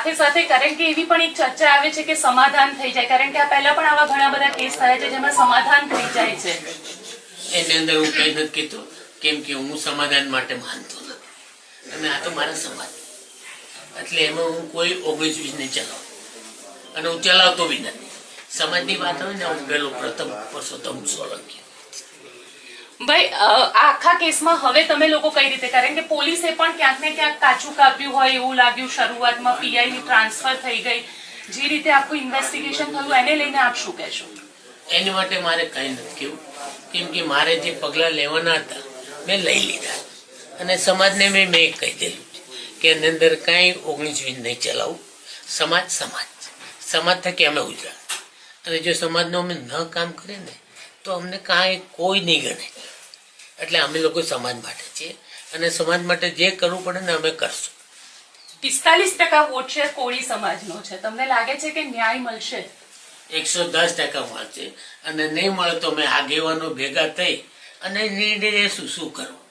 સાથે સાથે કારણ કે એવી પણ એક ચર્ચા આવે છે કે સમાધાન થઈ જાય, કારણ કે આ પહેલા પણ આવા ઘણા બધા કેસ થયા છે જેમાં સમાધાન થઈ જાય છે. એની અંદર હું કઈ નથી કહેતો, કેમ કે હું સમાધાન માટે માનતો નથી અને આ તો મારા સમાજ, એટલે એમાં હું કોઈ 19-20 નહીં ચલાવું અને હું ચલાવતો બી નથી. સમાજની વાત હોય ને, હું પેલો પ્રથમ પરસોત્તમ સોલંકી. ભાઈ આખા કેસમાં હવે તમે લોકો કઈ રીતે, કારણ કે પોલીસે પણ ક્યાંક ને ક્યાંક કાચું કાપ્યું હોય એવું લાગ્યું શરૂઆતમાં, પીઆઈ ની ટ્રાન્સફર થઈ ગઈ, જે રીતે આખું ઇન્વેસ્ટિગેશન થયું એને લઈને આપ શું કહેશો? એની માટે મારે કઈ નથી કેવું, કેમ કે મારે જે પગલાં લેવાના હતા મેં લઈ લીધા અને સમાજને મેં કહી દેલું કે એની અંદર કાંઈ 19-20 નહીં ચલાવું. સમાજ સમાજ સમાજ થકી અમે ઉજળા, અને જો સમાજનું અમે ન કામ કરીએ ને તો અમને કાંઈ કોઈ નહીં ગણે. એટલે અમે લોકો સમાજ માટે છીએ અને સમાજ માટે જે કરવું પડે ને અમે કરશું. 45% વોટ શેર કોળી સમાજનો છે, તમને લાગે છે કે ન્યાય મળશે? 110% મળશે અને નહીં મળે તો અમે આગેવાનો ભેગા થઈ અને નિર્ણય શું કરવું.